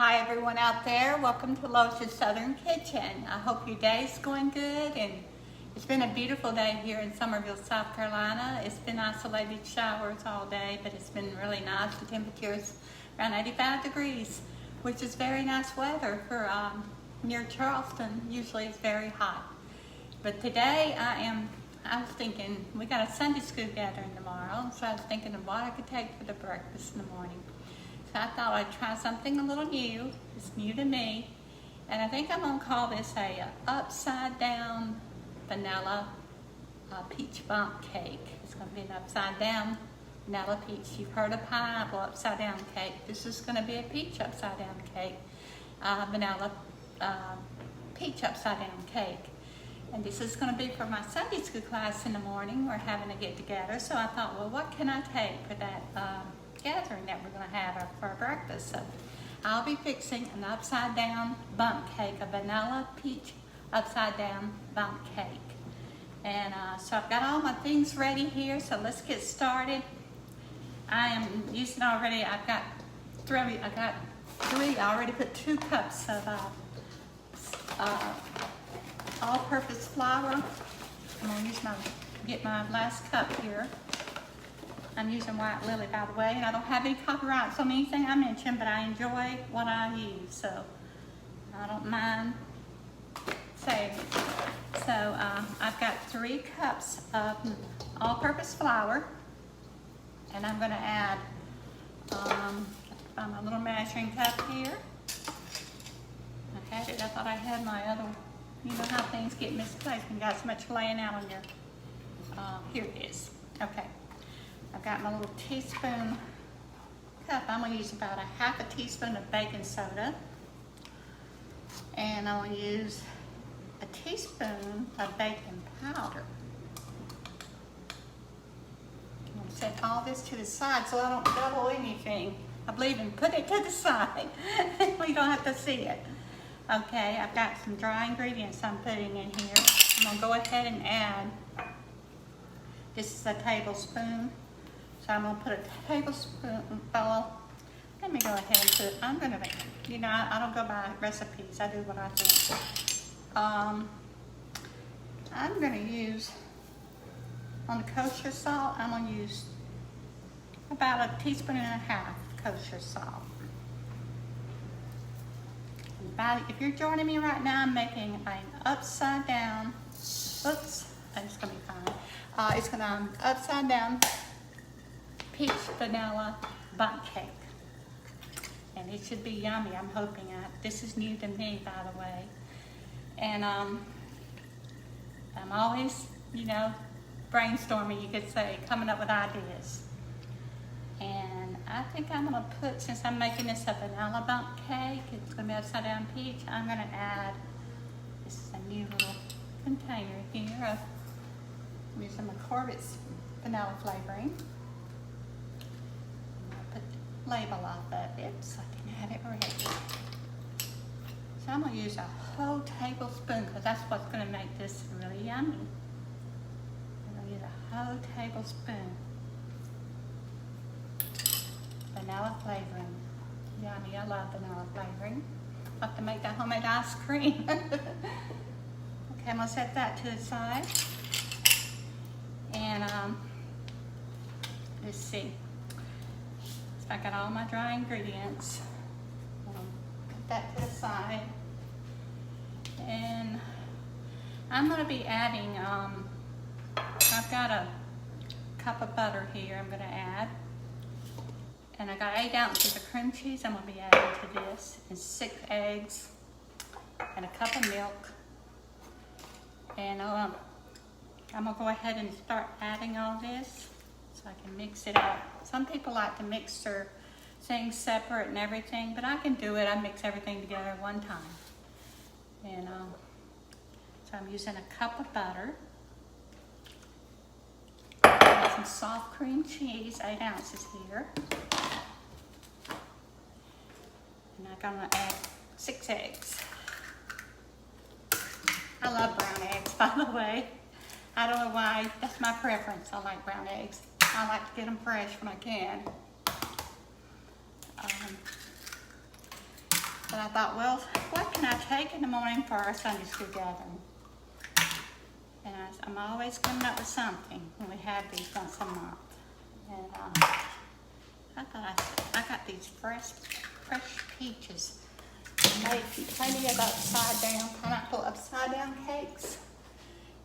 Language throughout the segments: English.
Hi everyone out there, welcome to Lois' Southern Kitchen. I hope your day's going good, and it's been a beautiful day here in Summerville, South Carolina. It's been isolated showers all day, but it's been really nice. The temperature's around 85 degrees, which is very nice weather for near Charleston. Usually it's very hot. But today I was thinking, we got a Sunday school gathering tomorrow, so I was thinking of what I could take for the breakfast in the morning. So I thought I'd try something a little new. It's new to me. And I think I'm gonna call this a upside down vanilla peach Bundt cake. It's gonna be an upside down vanilla peach. You've heard of pineapple upside down cake. This is gonna be a peach upside down cake. Vanilla peach upside down cake. And this is gonna be for my Sunday school class in the morning. We're having a get together. So I thought, well, what can I take for that gathering that we're going to have for our breakfast? So I'll be fixing an upside down Bundt cake, a vanilla peach upside down Bundt cake. And so I've got all my things ready here, so let's get started. I am using already, I got three, I already put 2 cups of all-purpose flour. I'm going to get my last cup here. I'm using White Lily, by the way, and I don't have any copyrights on anything I mentioned, but I enjoy what I use, so I don't mind saying it. So I've got 3 cups of all-purpose flour, and I'm going to add my little measuring cup here. I had it. I thought I had my other. You know how things get misplaced when you got so much laying out on your. Here it is. Okay. I've got my little teaspoon cup. I'm going to use about a half a teaspoon of baking soda. And I'm going to use a teaspoon of baking powder. I'm going to set all this to the side so I don't double anything. I believe in put it to the side. We don't have to see it. Okay, I've got some dry ingredients I'm putting in here. I'm going to go ahead and add, this is a tablespoon. So I'm going to put a tablespoon, well, let me go ahead and put, I'm going to, you know, I don't go by recipes. I do what I think. I'm going to use, on the kosher salt, I'm going to use about a teaspoon and a half kosher salt. If you're joining me right now, I'm making an upside down, oops, it's going to be fine. It's going to upside down peach vanilla Bundt cake. And it should be yummy, I'm hoping. This is new to me, by the way. And I'm always, you know, brainstorming, you could say, coming up with ideas. And I think I'm going to put, since I'm making this a vanilla Bundt cake, it's going to be upside down peach, I'm going to add, this is a new little container here. I'm using my Corbett's vanilla flavoring. Label off of it so I can have it ready. So I'm going to use a whole tablespoon because that's what's going to make this really yummy. I'm going to use a whole tablespoon vanilla flavoring. Yummy, I love vanilla flavoring. I'll have to make that homemade ice cream. Okay, I'm going to set that to the side. And let's see. I got all my dry ingredients. Put that to the side. And I'm going to be adding, I've got a cup of butter here I'm going to add. And I got 8 ounces of cream cheese I'm going to be adding to this. And 6 eggs. And a cup of milk. And I'm going to go ahead and start adding all this so I can mix it up. Some people like to mix their things separate and everything, but I can do it. I mix everything together at one time. And so I'm using a cup of butter. Got some soft cream cheese, 8 ounces here. And I'm gonna add 6 eggs. I love brown eggs, by the way. I don't know why, that's my preference. I like brown eggs. I like to get them fresh when I can. But I thought, well, what can I take in the morning for our Sunday school gathering? And I'm always coming up with something when we have these once a month. And I thought I got these fresh peaches. I made plenty of pineapple upside down cakes.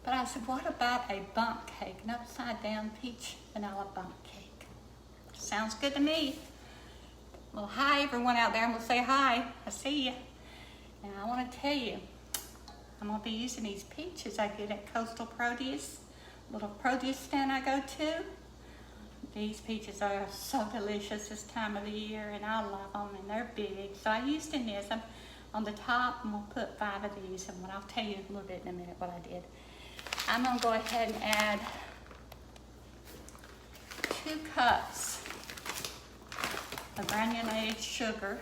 But I said, what about a Bundt cake, an upside down peach vanilla Bundt cake? Sounds good to me. Well, hi everyone out there. I'm gonna say hi. I see you. And I want to tell you, I'm gonna be using these peaches I get at Coastal Produce, little produce stand I go to. These peaches are so delicious this time of the year, and I love them, and they're big. So I used in this. On the top, I'm gonna put 5 of these, and I'll tell you a little bit in a minute what I did. I'm gonna go ahead and add 2 cups of granulated sugar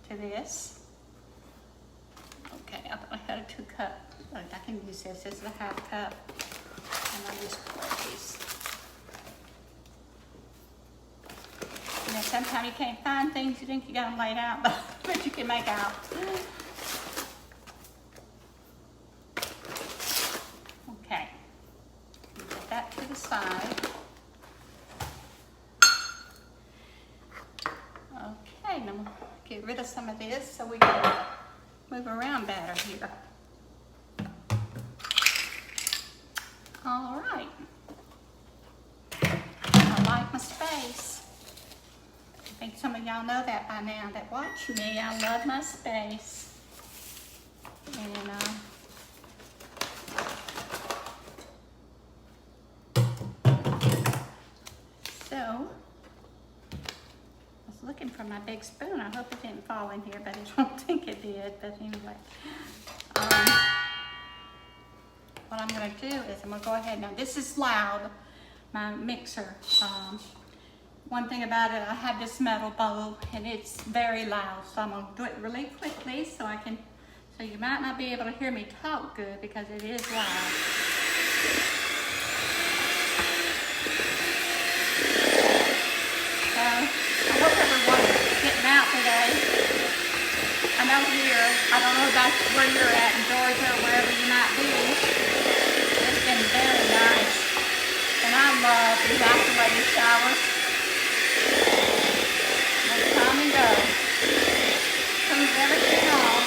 to this. Okay, I thought I had a 2 cup. Look, I can use this. This is a 1/2 cup, and I'll just pour these. You know, sometimes you can't find things you think you got them laid out, but you can make out. Okay, put that to the side. Okay, now I'm gonna get rid of some of this so we can move around better here. All right, I like my space. I think some of y'all know that by now that watch me. I love my space. And so I was looking for my big spoon. I hope it didn't fall in here, but I don't think it did. But anyway, what I'm going to do is I'm going to go ahead. Now this is loud, my mixer. One thing about it, I have this metal bowl and it's very loud, so I'm gonna do it really quickly so you might not be able to hear me talk good because it is loud. So I hope everyone's getting out today. I know here, I don't know about where you're at in Georgia or wherever you might be. It's been very nice. And I love these isolated showers. They come and go. Comes everything off.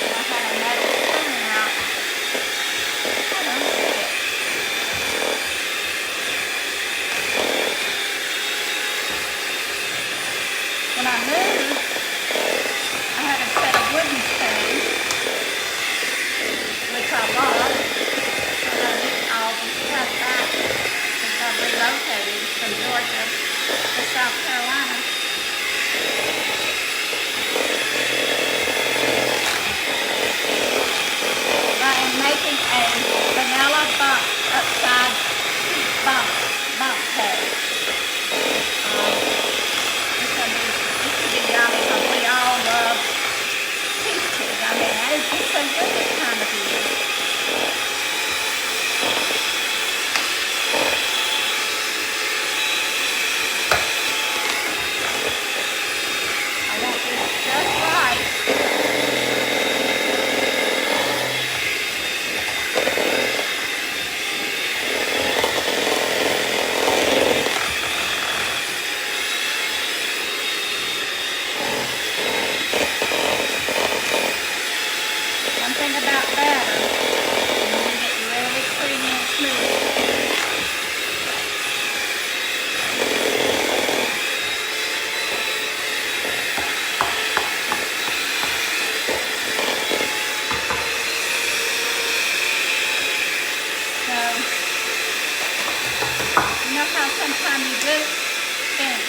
I had a metal spoon out. I don't see it. When I moved, I had a set of wooden spoons, which I love. I've relocated from Georgia to South Carolina. I am making a vanilla Bundt upside Bundt cake. This would be yummy because we all love peaches. I mean, that is just so good this time of year. Just right. One thing about batter, you need it really creamy and smooth. Sometimes you just think,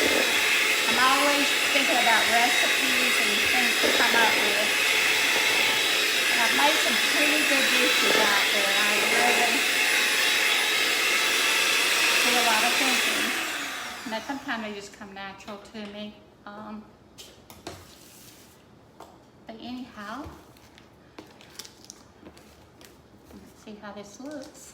I'm always thinking about recipes and things to come up with. And I've made some pretty good dishes out there. I really do a lot of thinking. And sometimes they just come natural to me. But anyhow, let's see how this looks.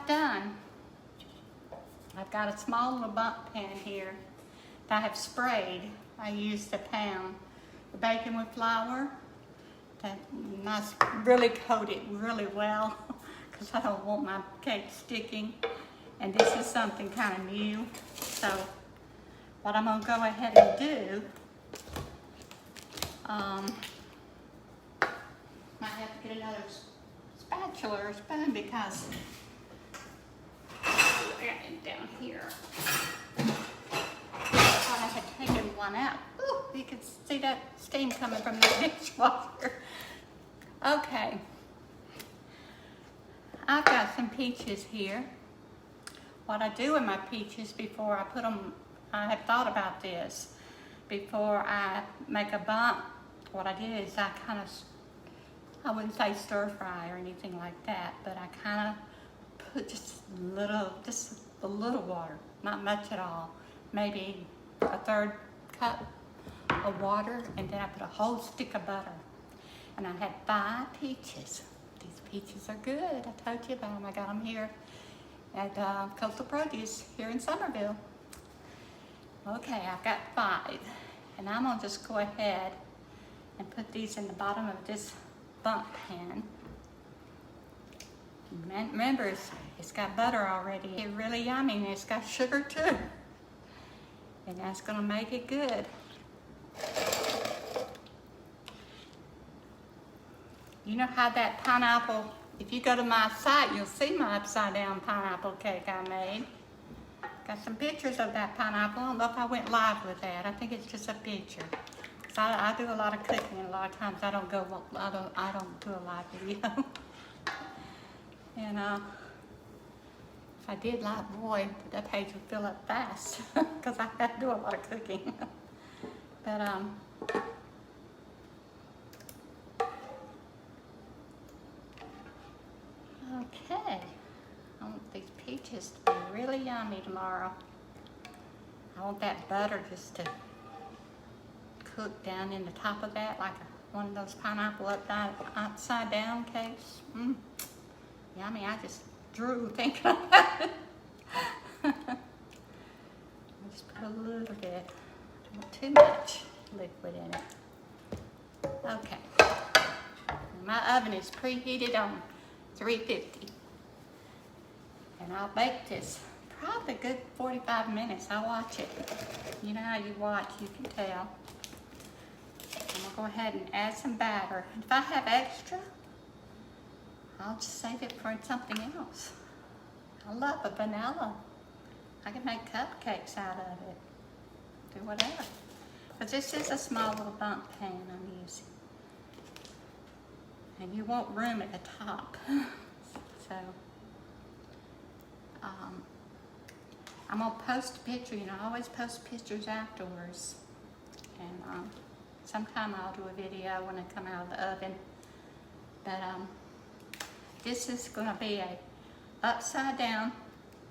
done, I've got a small little Bundt pan here that I have sprayed. I used a pound of bacon with flour to really coat it really well because I don't want my cake sticking. And this is something kind of new. So what I'm gonna go ahead and do, might have to get another spatula or spoon because I got it down here. I had taken one out. Ooh, you can see that steam coming from the dishwasher. Okay, I've got some peaches here. What I do with my peaches before I put them, I have thought about this. Before I make a Bundt, what I did is I kind of, I wouldn't say stir fry or anything like that, but I kind of put just a little water, not much at all, maybe a third cup of water, and then I put a whole stick of butter. And I had 5 peaches. These peaches are good. I told you about them. I got them here at Coastal Produce here in Somerville. Okay, I've got 5. And I'm gonna just go ahead and put these in the bottom of this Bundt pan. Remember, it's got butter already. It's really yummy, and it's got sugar too. And that's gonna make it good. You know how that pineapple, if you go to my site, you'll see my upside down pineapple cake I made. Got some pictures of that pineapple. I don't know if I went live with that. I think it's just a picture. So I do a lot of cooking, and a lot of times I don't do a live video. And if I did live, boy, that page would fill up fast because I have to do a lot of cooking. But okay, I want these peaches to be really yummy tomorrow. I want that butter just to cook down in the top of that like one of those pineapple upside down cakes. Yummy, I just drew thinking about it. I just put a little bit, not too much liquid in it. Okay, my oven is preheated on 350. And I'll bake this probably a good 45 minutes. I'll watch it. You know how you watch, you can tell. I'm gonna go ahead and add some batter. If I have extra, I'll just save it for something else. I love a vanilla. I can make cupcakes out of it. Do whatever. But this is a small little Bundt pan I'm using. And you want room at the top. So, I'm gonna post a picture. You know, I always post pictures afterwards. And sometime I'll do a video when I come out of the oven. But this is gonna be a upside down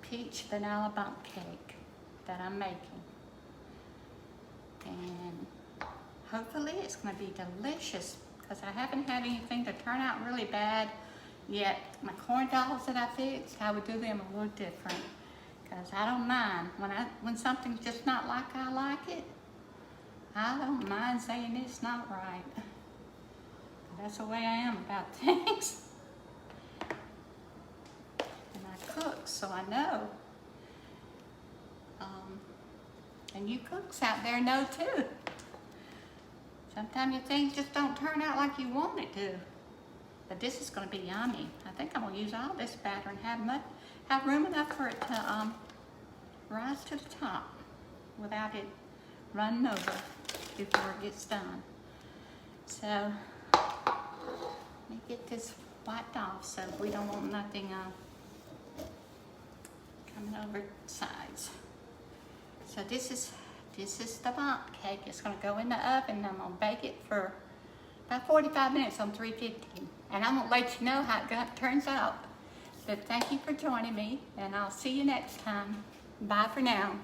peach vanilla Bundt cake that I'm making. And hopefully it's gonna be delicious because I haven't had anything to turn out really bad yet. My corn dogs that I fixed, I would do them a little different because I don't mind. When something's just not like I like it, I don't mind saying it's not right. That's the way I am about things. And I cook, so I know. And you cooks out there know too. Sometimes your things just don't turn out like you want it to. But this is going to be yummy. I think I'm going to use all this batter and have room enough for it to rise to the top without it running over before it gets done. So let me get this wiped off so we don't want nothing coming over the sides. So this is the Bundt cake. It's going to go in the oven and I'm going to bake it for about 45 minutes on 350. And I'm going to let you know how it turns out. But thank you for joining me, and I'll see you next time. Bye for now.